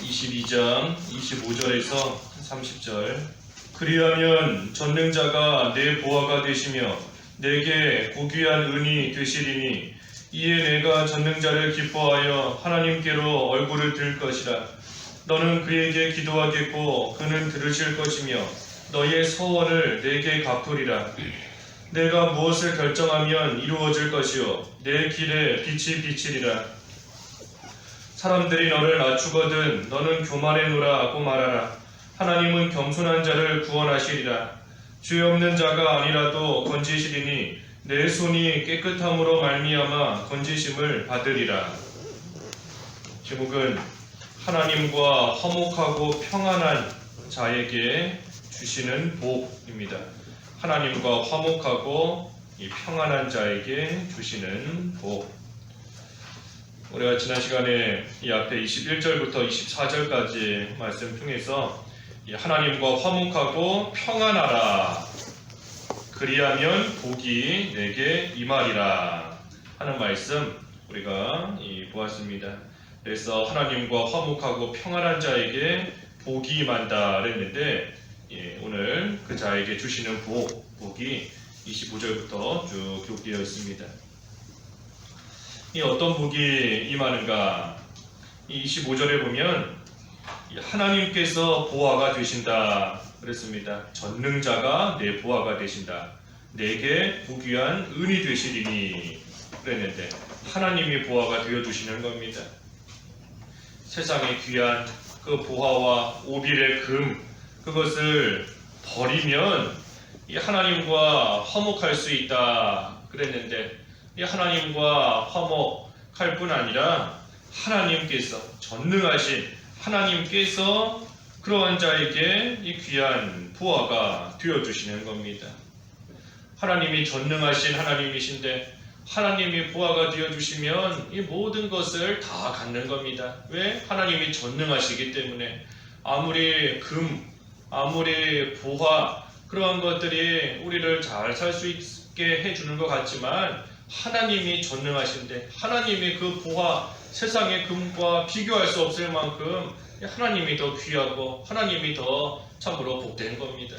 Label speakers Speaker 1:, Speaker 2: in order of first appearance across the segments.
Speaker 1: 22장 25절에서 30절. 그리하면 전능자가 내 보화가 되시며 내게 고귀한 은이 되시리니 이에 내가 전능자를 기뻐하여 하나님께로 얼굴을 들 것이라. 너는 그에게 기도하겠고 그는 들으실 것이며 너의 서원을 내게 갚으리라. 내가 무엇을 결정하면 이루어질 것이요 내 길에 빛이 비치리라. 사람들이 너를 낮추거든 너는 교만해노라 하고 말하라. 하나님은 겸손한 자를 구원하시리라. 죄 없는 자가 아니라도 건지시리니 내 손이 깨끗함으로 말미암아 건지심을 받으리라. 제목은 하나님과 화목하고 평안한 자에게 주시는 복입니다. 하나님과 화목하고 이 평안한 자에게 주시는 복. 우리가 지난 시간에 이 앞에 21절부터 24절까지 말씀 중에서 이 하나님과 화목하고 평안하라. 그리하면 복이 내게 임하리라 하는 말씀 우리가 보았습니다. 그래서 하나님과 화목하고 평안한 자에게 복이 임한다 그랬는데 오늘 그 자에게 주시는 복이 25절부터 쭉 기록되어 있습니다. 이 어떤 복이 임하는가? 이 25절에 보면 하나님께서 보화가 되신다 그랬습니다. 전능자가 내 보화가 되신다. 내게 고귀한 은이 되시리니 그랬는데 하나님이 보화가 되어주시는 겁니다. 세상에 귀한 그 보화와 오빌의 금 그것을 버리면 이 하나님과 화목할 수 있다 그랬는데 이 하나님과 화목할 뿐 아니라 하나님께서 전능하신 하나님께서 그러한 자에게 이 귀한 보화가 되어주시는 겁니다. 하나님이 전능하신 하나님이신데 하나님이 보화가 되어주시면 이 모든 것을 다 갖는 겁니다. 왜? 하나님이 전능하시기 때문에 아무리 금, 아무리 보화 그러한 것들이 우리를 잘 살 수 있게 해주는 것 같지만 하나님이 전능하신데 하나님이 그 보화 세상의 금과 비교할 수 없을 만큼 하나님이 더 귀하고 하나님이 더 참으로 복된 겁니다.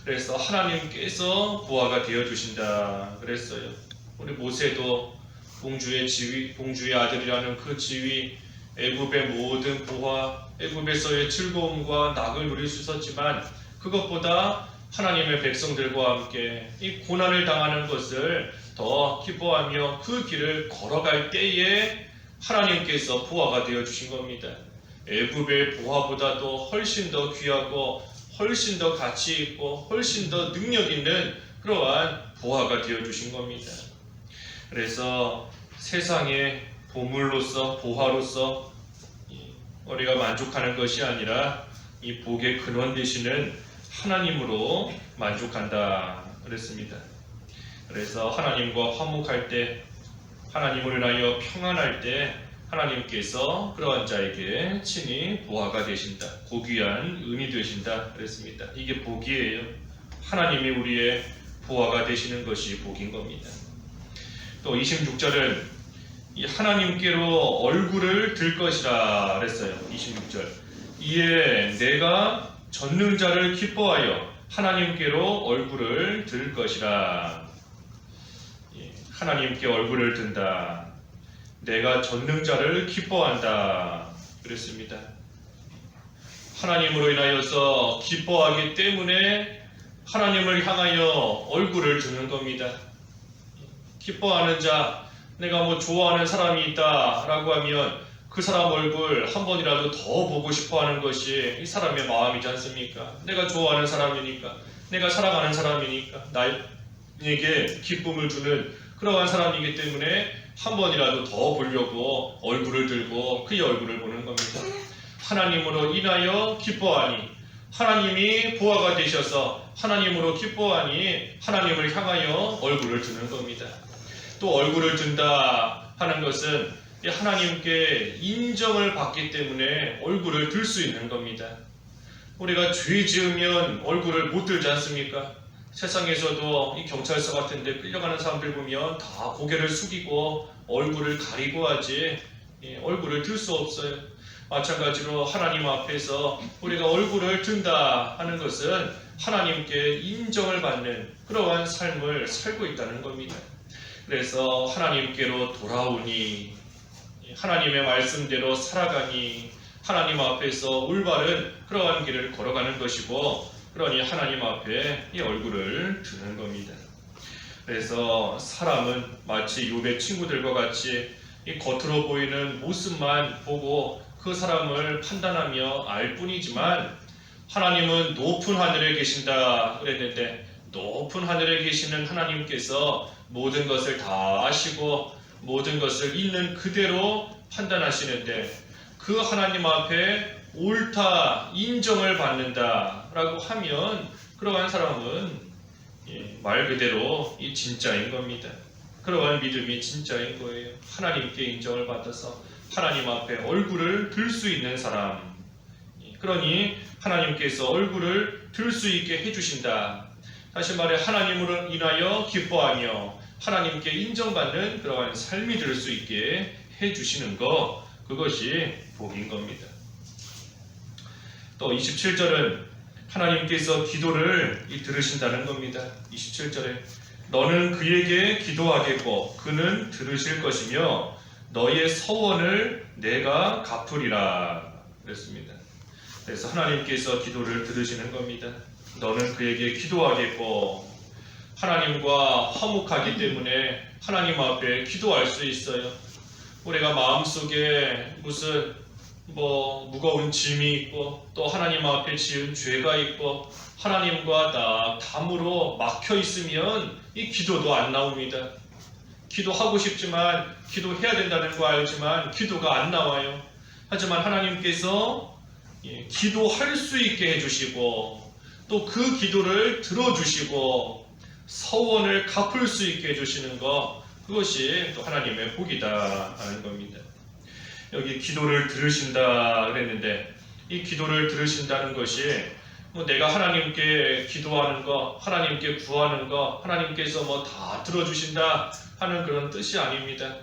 Speaker 1: 그래서 하나님께서 보화가 되어주신다 그랬어요. 우리 모세도 공주의 지위, 공주의 아들이라는 그 지위, 애굽의 모든 보화, 애굽에서의 즐거움과 낙을 누릴 수 있었지만 그것보다 하나님의 백성들과 함께 이 고난을 당하는 것을 더 기뻐하며 그 길을 걸어갈 때에 하나님께서 보화가 되어주신 겁니다. 애굽의 보화보다도 훨씬 더 귀하고 훨씬 더 가치 있고 훨씬 더 능력 있는 그러한 보화가 되어주신 겁니다. 그래서 세상의 보물로서 보화로서 우리가 만족하는 것이 아니라 이 복의 근원 되시는 하나님으로 만족한다 그랬습니다. 그래서 하나님과 화목할 때 하나님을 인하여 평안할 때 하나님께서 그러한 자에게 친히 보화가 되신다. 고귀한 은이 되신다 그랬습니다. 이게 복이에요. 하나님이 우리의 보화가 되시는 것이 복인 겁니다. 또 26절은 이 하나님께로 얼굴을 들 것이라 그랬어요. 26절. 이에 내가 전능자를 기뻐하여 하나님께로 얼굴을 들 것이라. 하나님께 얼굴을 든다. 내가 전능자를 기뻐한다 그랬습니다. 하나님으로 인하여서 기뻐하기 때문에 하나님을 향하여 얼굴을 드는 겁니다. 기뻐하는 자, 내가 뭐 좋아하는 사람이 있다라고 하면 그 사람 얼굴 한 번이라도 더 보고 싶어하는 것이 이 사람의 마음이지 않습니까? 내가 좋아하는 사람이니까, 내가 사랑하는 사람이니까, 나에게 기쁨을 주는 그러한 사람이기 때문에 한 번이라도 더 보려고 얼굴을 들고 그의 얼굴을 보는 겁니다. 하나님으로 인하여 기뻐하니 하나님이 보화가 되셔서 하나님으로 기뻐하니 하나님을 향하여 얼굴을 드는 겁니다. 또 얼굴을 든다 하는 것은 하나님께 인정을 받기 때문에 얼굴을 들 수 있는 겁니다. 우리가 죄 지으면 얼굴을 못 들지 않습니까? 세상에서도 이 경찰서 같은 데 끌려가는 사람들 보면 다 고개를 숙이고 얼굴을 가리고 하지 얼굴을 들 수 없어요. 마찬가지로 하나님 앞에서 우리가 얼굴을 든다 하는 것은 하나님께 인정을 받는 그러한 삶을 살고 있다는 겁니다. 그래서 하나님께로 돌아오니, 하나님의 말씀대로 살아가니, 하나님 앞에서 올바른 그러한 길을 걸어가는 것이고, 그러니 하나님 앞에 이 얼굴을 드는 겁니다. 그래서 사람은 마치 욥의 친구들과 같이 이 겉으로 보이는 모습만 보고 그 사람을 판단하며 알 뿐이지만, 하나님은 높은 하늘에 계신다 그랬는데, 높은 하늘에 계시는 하나님께서 모든 것을 다 아시고 모든 것을 있는 그대로 판단하시는데, 그 하나님 앞에 옳다 인정을 받는다라고 하면 그러한 사람은 말 그대로 이 진짜인 겁니다. 그러한 믿음이 진짜인 거예요. 하나님께 인정을 받아서 하나님 앞에 얼굴을 들 수 있는 사람. 그러니 하나님께서 얼굴을 들 수 있게 해주신다. 다시 말해 하나님으로 인하여 기뻐하며 하나님께 인정받는 그러한 삶이 될 수 있게 해주시는 것, 그것이 복인 겁니다. 또 27절은 하나님께서 기도를 들으신다는 겁니다. 27절에 너는 그에게 기도하겠고 그는 들으실 것이며 너의 서원을 내가 갚으리라 그랬습니다. 그래서 하나님께서 기도를 들으시는 겁니다. 너는 그에게 기도하겠고, 하나님과 화목하기 때문에 하나님 앞에 기도할 수 있어요. 우리가 마음속에 무슨 무거운 짐이 있고 또 하나님 앞에 지은 죄가 있고 하나님과 다 담으로 막혀 있으면 이 기도도 안 나옵니다. 기도하고 싶지만, 기도해야 된다는 거 알지만 기도가 안 나와요. 하지만 하나님께서 기도할 수 있게 해주시고 또 그 기도를 들어주시고 서원을 갚을 수 있게 해주시는 것, 그것이 또 하나님의 복이다 하는 겁니다. 여기 기도를 들으신다 그랬는데, 이 기도를 들으신다는 것이 내가 하나님께 기도하는 거, 하나님께 구하는 거, 하나님께서 다 들어주신다 하는 그런 뜻이 아닙니다.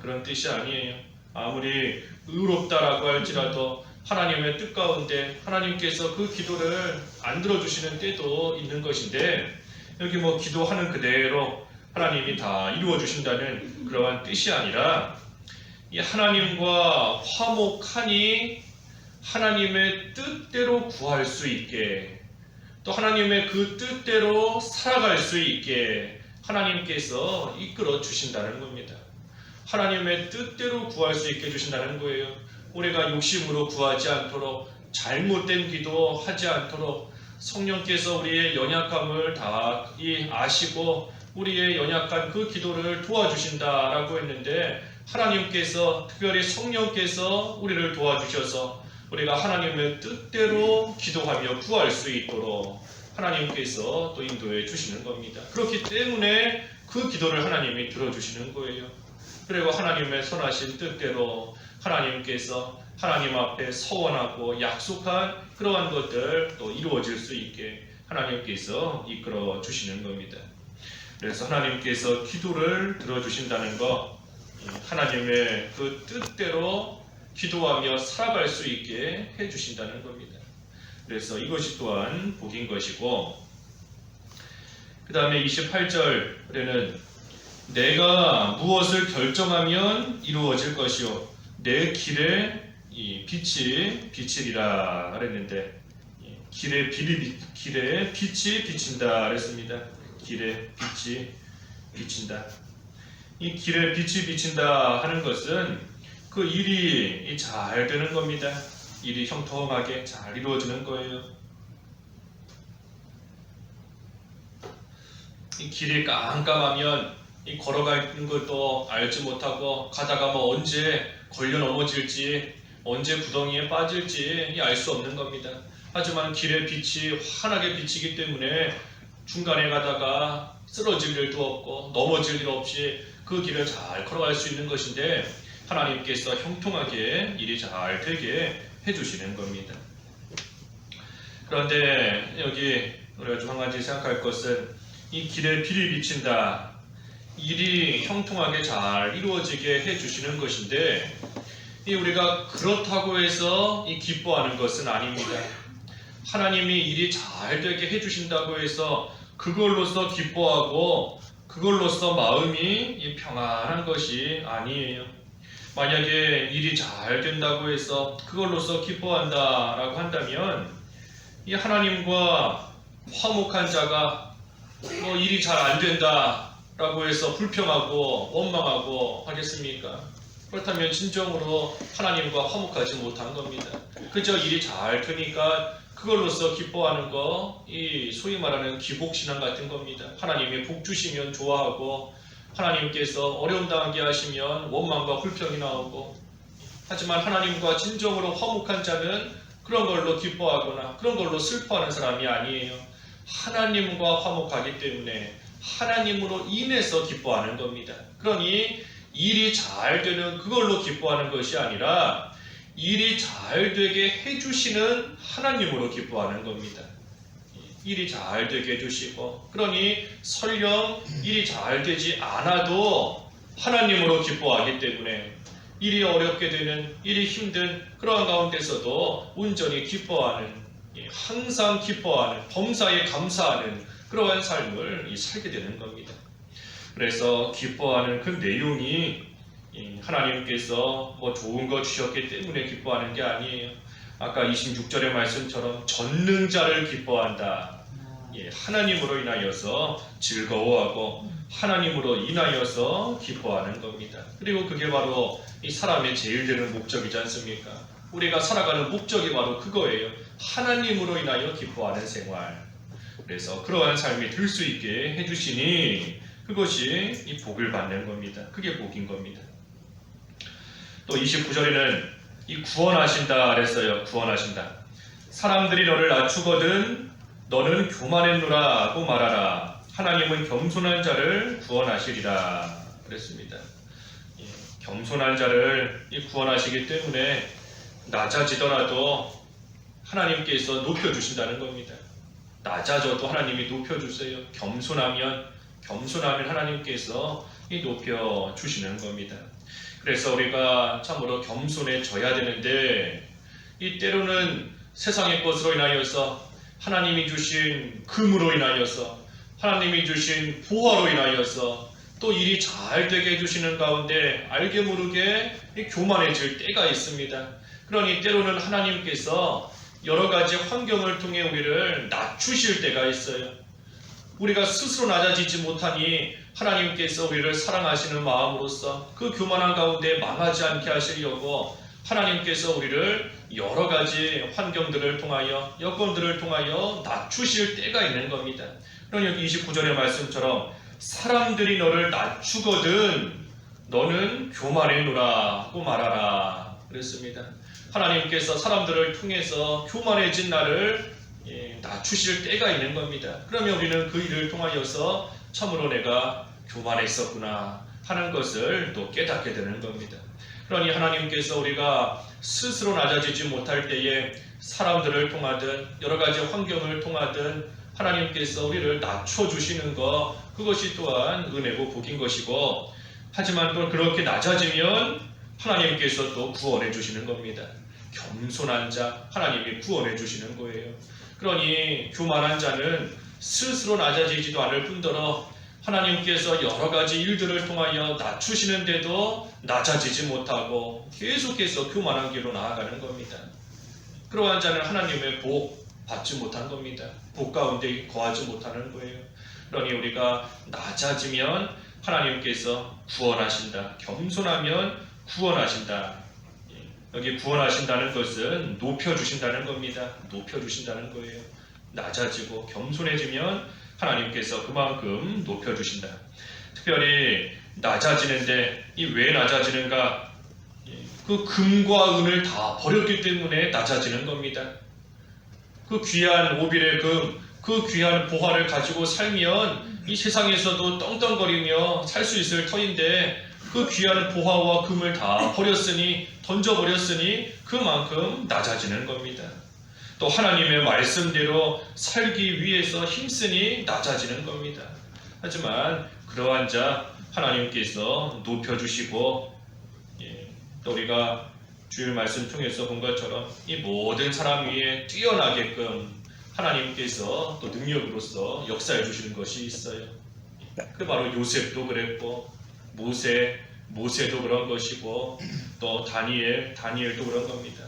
Speaker 1: 그런 뜻이 아니에요. 아무리 의롭다라고 할지라도 하나님의 뜻 가운데 하나님께서 그 기도를 안 들어주시는 때도 있는 것인데, 여기 기도하는 그대로 하나님이 다 이루어 주신다는 그러한 뜻이 아니라, 이 하나님과 화목하니 하나님의 뜻대로 구할 수 있게, 또 하나님의 그 뜻대로 살아갈 수 있게 하나님께서 이끌어 주신다는 겁니다. 하나님의 뜻대로 구할 수 있게 해주신다는 거예요. 우리가 욕심으로 구하지 않도록, 잘못된 기도하지 않도록 성령께서 우리의 연약함을 다 아시고 우리의 연약한 그 기도를 도와주신다라고 했는데, 하나님께서, 특별히 성령께서 우리를 도와주셔서 우리가 하나님의 뜻대로 기도하며 구할 수 있도록 하나님께서 또 인도해 주시는 겁니다. 그렇기 때문에 그 기도를 하나님이 들어주시는 거예요. 그리고 하나님의 선하신 뜻대로 하나님께서 하나님 앞에 서원하고 약속한 그러한 것들 또 이루어질 수 있게 하나님께서 이끌어 주시는 겁니다. 그래서 하나님께서 기도를 들어주신다는 것, 하나님의 그 뜻대로 기도하며 살아갈 수 있게 해주신다는 겁니다. 그래서 이것이 또한 복인 것이고, 그 다음에 28절에는 내가 무엇을 결정하면 이루어질 것이요 내 길에 이 빛이 비치리라 그랬는데, 길에 빛이 비친다 그랬습니다. 길에 빛이 비친다. 이 길에 빛이 비친다 하는 것은 그 일이 잘 되는 겁니다. 일이 형통하게 잘 이루어지는 거예요. 이 길이 깜깜하면 이 걸어가는 것도 알지 못하고 가다가 언제 걸려 넘어질지, 언제 구덩이에 빠질지 알 수 없는 겁니다. 하지만 길의 빛이 환하게 비치기 때문에 중간에 가다가 쓰러질 일도 없고 넘어질 일 없이 그 길을 잘 걸어갈 수 있는 것인데, 하나님께서 형통하게 일이 잘 되게 해주시는 겁니다. 그런데 여기 우리가 좀 한 가지 생각할 것은, 이 길에 빛이 비친다, 일이 형통하게 잘 이루어지게 해주시는 것인데, 우리가 그렇다고 해서 기뻐하는 것은 아닙니다. 하나님이 일이 잘 되게 해주신다고 해서 그걸로서 기뻐하고 그걸로서 마음이 평안한 것이 아니에요. 만약에 일이 잘 된다고 해서 그걸로서 기뻐한다라고 한다면 이 하나님과 화목한 자가 일이 잘 안 된다라고 해서 불평하고 원망하고 하겠습니까? 그렇다면 진정으로 하나님과 화목하지 못한 겁니다. 그저 일이 잘 되니까 그걸로서 기뻐하는 거, 이 소위 말하는 기복신앙 같은 겁니다. 하나님이 복 주시면 좋아하고 하나님께서 어려움 당하게 하시면 원망과 불평이 나오고, 하지만 하나님과 진정으로 화목한 자는 그런 걸로 기뻐하거나 그런 걸로 슬퍼하는 사람이 아니에요. 하나님과 화목하기 때문에 하나님으로 인해서 기뻐하는 겁니다. 그러니 일이 잘 되는 그걸로 기뻐하는 것이 아니라 일이 잘 되게 해주시는 하나님으로 기뻐하는 겁니다. 일이 잘 되게 해주시고, 그러니 설령 일이 잘 되지 않아도 하나님으로 기뻐하기 때문에 일이 어렵게 되는, 일이 힘든 그러한 가운데서도 온전히 기뻐하는, 항상 기뻐하는, 범사에 감사하는 그러한 삶을 살게 되는 겁니다. 그래서 기뻐하는 그 내용이 하나님께서 좋은 거 주셨기 때문에 기뻐하는 게 아니에요. 아까 26절의 말씀처럼 전능자를 기뻐한다. 하나님으로 인하여서 즐거워하고 하나님으로 인하여서 기뻐하는 겁니다. 그리고 그게 바로 이 사람의 제일 되는 목적이지 않습니까? 우리가 살아가는 목적이 바로 그거예요. 하나님으로 인하여 기뻐하는 생활. 그래서 그러한 삶이 될 수 있게 해주시니 그것이 이 복을 받는 겁니다. 그게 복인 겁니다. 또 29절에는 이 구원하신다 그랬어요. 구원하신다. 사람들이 너를 낮추거든 너는 교만했노라 고 말하라. 하나님은 겸손한 자를 구원하시리라 그랬습니다. 겸손한 자를 구원하시기 때문에 낮아지더라도 하나님께서 높여주신다는 겁니다. 낮아져도 하나님이 높여주세요. 겸손하면 하나님께서 높여주시는 겁니다. 그래서 우리가 참으로 겸손해져야 되는데, 이 때로는 세상의 것으로 인하여서, 하나님이 주신 금으로 인하여서, 하나님이 주신 보화로 인하여서 또 일이 잘 되게 해주시는 가운데 알게 모르게 교만해질 때가 있습니다. 그러니 때로는 하나님께서 여러 가지 환경을 통해 우리를 낮추실 때가 있어요. 우리가 스스로 낮아지지 못하니 하나님께서 우리를 사랑하시는 마음으로써 그 교만한 가운데 망하지 않게 하시려고 하나님께서 우리를 여러 가지 환경들을 통하여, 여건들을 통하여 낮추실 때가 있는 겁니다. 그럼 여기 29절의 말씀처럼 사람들이 너를 낮추거든 너는 교만해노라 고 말하라 그랬습니다. 하나님께서 사람들을 통해서 교만해진 나를 낮추실 때가 있는 겁니다. 그러면 우리는 그 일을 통하여서 참으로 내가 교만했었구나 하는 것을 또 깨닫게 되는 겁니다. 그러니 하나님께서 우리가 스스로 낮아지지 못할 때에 사람들을 통하든 여러 가지 환경을 통하든 하나님께서 우리를 낮춰주시는 것, 그것이 또한 은혜고 복인 것이고, 하지만 또 그렇게 낮아지면 하나님께서 또 구원해 주시는 겁니다. 겸손한 자 하나님이 구원해 주시는 거예요. 그러니 교만한 자는 스스로 낮아지지도 않을 뿐더러 하나님께서 여러 가지 일들을 통하여 낮추시는데도 낮아지지 못하고 계속해서 교만한 길로 나아가는 겁니다. 그러한 자는 하나님의 복 받지 못한 겁니다. 복 가운데 거하지 못하는 거예요. 그러니 우리가 낮아지면 하나님께서 구원하신다. 겸손하면 구원하신다. 여기 구원하신다는 것은 높여주신다는 겁니다. 높여주신다는 거예요. 낮아지고 겸손해지면 하나님께서 그만큼 높여주신다. 특별히 낮아지는데 이 왜 낮아지는가? 그 금과 은을 다 버렸기 때문에 낮아지는 겁니다. 그 귀한 오빌의 금, 그 귀한 보화를 가지고 살면 이 세상에서도 떵떵거리며 살 수 있을 터인데 그 귀한 보화와 금을 다 버렸으니, 던져버렸으니 그만큼 낮아지는 겁니다. 또 하나님의 말씀대로 살기 위해서 힘쓰니 낮아지는 겁니다. 하지만 그러한 자 하나님께서 높여주시고, 또 우리가 주일 말씀 통해서 본 것처럼 이 모든 사람 위에 뛰어나게끔 하나님께서 또 능력으로서 역사해 주시는 것이 있어요. 그 바로 요셉도 그랬고 모세도 그런 것이고 또 다니엘도 그런 겁니다.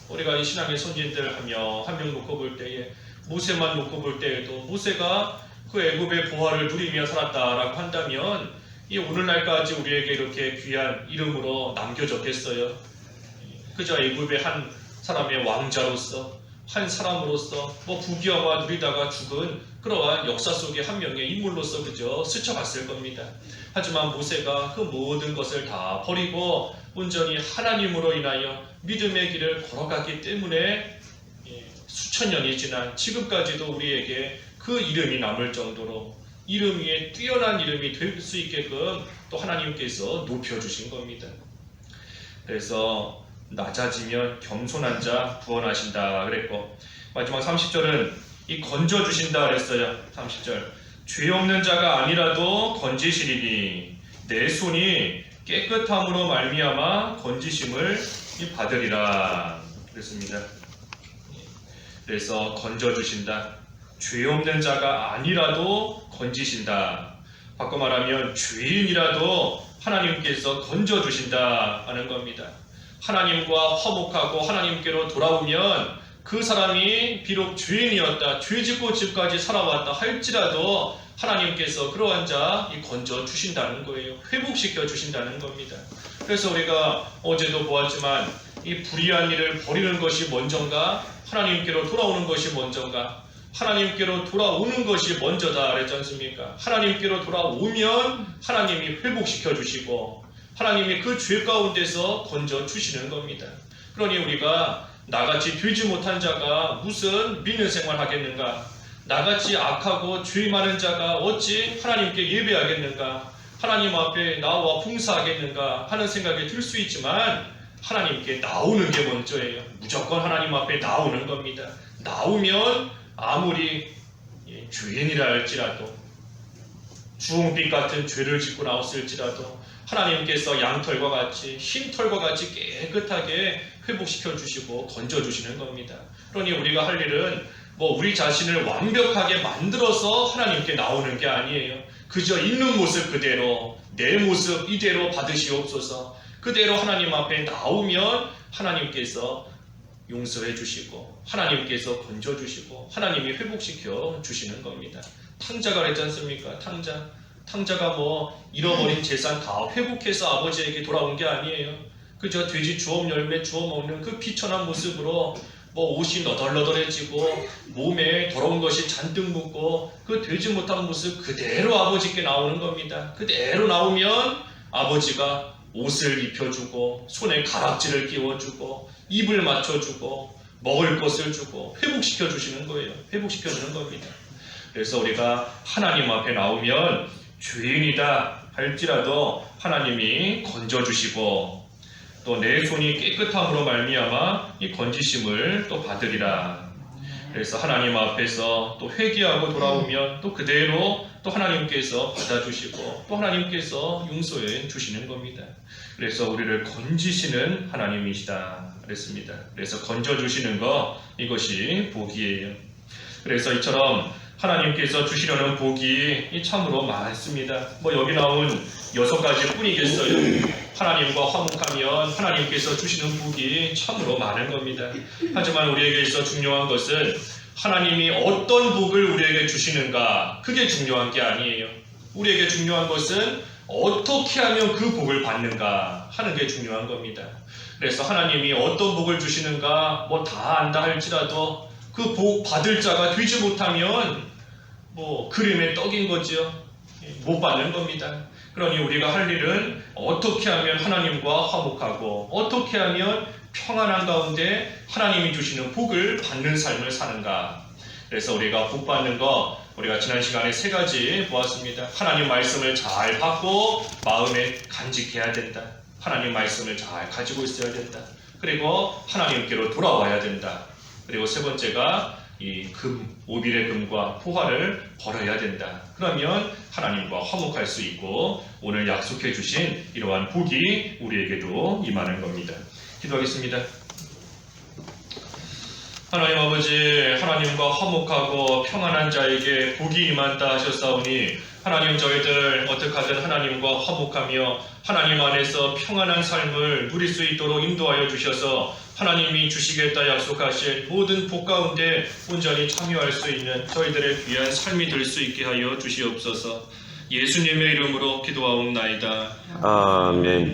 Speaker 1: 우리가 이 신앙의 선진들 한 명 놓고 볼 때에 모세만 놓고 볼 때에도 모세가 그 애굽의 보화를 누리며 살았다라고 한다면 이 오늘날까지 우리에게 이렇게 귀한 이름으로 남겨졌겠어요. 그저 애굽의 한 사람의 왕자로서 한 사람으로서 부귀영화 누리다가 죽은 그러한 역사 속의 한 명의 인물로서 그저 스쳐갔을 겁니다. 하지만 모세가 그 모든 것을 다 버리고 온전히 하나님으로 인하여 믿음의 길을 걸어갔기 때문에 수천 년이 지난 지금까지도 우리에게 그 이름이 남을 정도로 이름 위에 뛰어난 이름이 될 수 있게끔 또 하나님께서 높여주신 겁니다. 그래서 낮아지면 겸손한 자 구원하신다 그랬고, 마지막 30절은 이 건져주신다 그랬어요. 30절, 죄 없는 자가 아니라도 건지시리니 내 손이 깨끗함으로 말미암아 건지심을 받으리라 그랬습니다. 그래서 건져주신다, 죄 없는 자가 아니라도 건지신다. 바꿔 말하면 죄인이라도 하나님께서 건져주신다 하는 겁니다. 하나님과 화목하고 하나님께로 돌아오면 그 사람이 비록 죄인이었다, 죄짓고 지금까지 살아왔다 할지라도 하나님께서 그러한 자 건져 주신다는 거예요. 회복시켜 주신다는 겁니다. 그래서 우리가 어제도 보았지만 이 불의한 일을 버리는 것이 먼저인가, 하나님께로 돌아오는 것이 먼저인가? 하나님께로 돌아오는 것이 먼저다 그랬지 않습니까? 하나님께로 돌아오면 하나님이 회복시켜 주시고 하나님이 그 죄 가운데서 건져 주시는 겁니다. 그러니 우리가 나같이 되지 못한 자가 무슨 믿는 생활 하겠는가? 나같이 악하고 죄 많은 자가 어찌 하나님께 예배하겠는가? 하나님 앞에 나와 봉사하겠는가 하는 생각이 들 수 있지만 하나님께 나오는 게 먼저예요. 무조건 하나님 앞에 나오는 겁니다. 나오면 아무리 죄인이라 할지라도 주홍빛 같은 죄를 짓고 나왔을지라도 하나님께서 양털과 같이 흰털과 같이 깨끗하게 회복시켜 주시고 건져 주시는 겁니다. 그러니 우리가 할 일은 우리 자신을 완벽하게 만들어서 하나님께 나오는 게 아니에요. 그저 있는 모습 그대로 내 모습 이대로 받으시옵소서. 그대로 하나님 앞에 나오면 하나님께서 용서해 주시고 하나님께서 건져 주시고 하나님이 회복시켜 주시는 겁니다. 탕자가 그랬지 않습니까? 탕자가 잃어버린 재산 다 회복해서 아버지에게 돌아온 게 아니에요. 그저 돼지 주업 열매 주워 먹는 그 비천한 모습으로 옷이 너덜너덜해지고 몸에 더러운 것이 잔뜩 묻고 그 되지 못한 모습 그대로 아버지께 나오는 겁니다. 그대로 나오면 아버지가 옷을 입혀주고 손에 가락지를 끼워주고 입을 맞춰주고 먹을 것을 주고 회복시켜 주시는 거예요. 회복시켜 주는 겁니다. 그래서 우리가 하나님 앞에 나오면 죄인이다 할지라도 하나님이 건져주시고 또 내 손이 깨끗함으로 말미암아 이 건지심을 또 받으리라. 그래서 하나님 앞에서 또 회개하고 돌아오면 또 그대로 또 하나님께서 받아주시고 또 하나님께서 용서해 주시는 겁니다. 그래서 우리를 건지시는 하나님이시다 그랬습니다. 그래서 건져주시는 것, 이것이 복이에요. 그래서 이처럼 하나님께서 주시려는 복이 참으로 많습니다. 여기 나온 6가지 뿐이겠어요. 하나님과 화목하면 하나님께서 주시는 복이 참으로 많은 겁니다. 하지만 우리에게 있어 중요한 것은 하나님이 어떤 복을 우리에게 주시는가, 그게 중요한 게 아니에요. 우리에게 중요한 것은 어떻게 하면 그 복을 받는가 하는 게 중요한 겁니다. 그래서 하나님이 어떤 복을 주시는가 다 안다 할지라도 그 복 받을 자가 되지 못하면 그림의 떡인 거죠. 못 받는 겁니다. 그러니 우리가 할 일은 어떻게 하면 하나님과 화목하고 어떻게 하면 평안한 가운데 하나님이 주시는 복을 받는 삶을 사는가. 그래서 우리가 복 받는 거, 우리가 지난 시간에 3가지 보았습니다. 하나님 말씀을 잘 받고 마음에 간직해야 된다. 하나님 말씀을 잘 가지고 있어야 된다. 그리고 하나님께로 돌아와야 된다. 그리고 3번째가 이 오빌의 금과 포화를 버려야 된다. 그러면 하나님과 화목할 수 있고 오늘 약속해 주신 이러한 복이 우리에게도 임하는 겁니다. 기도하겠습니다. 하나님 아버지, 하나님과 화목하고 평안한 자에게 복이 임한다 하셨사오니 하나님 저희들 어떻게 하든 하나님과 화목하며 하나님 안에서 평안한 삶을 누릴 수 있도록 인도하여 주셔서 하나님이 주시겠다 약속하신 모든 복 가운데 온전히 참여할 수 있는 저희들의 귀한 삶이 될 수 있게 하여 주시옵소서. 예수님의 이름으로 기도하옵나이다.
Speaker 2: 아멘.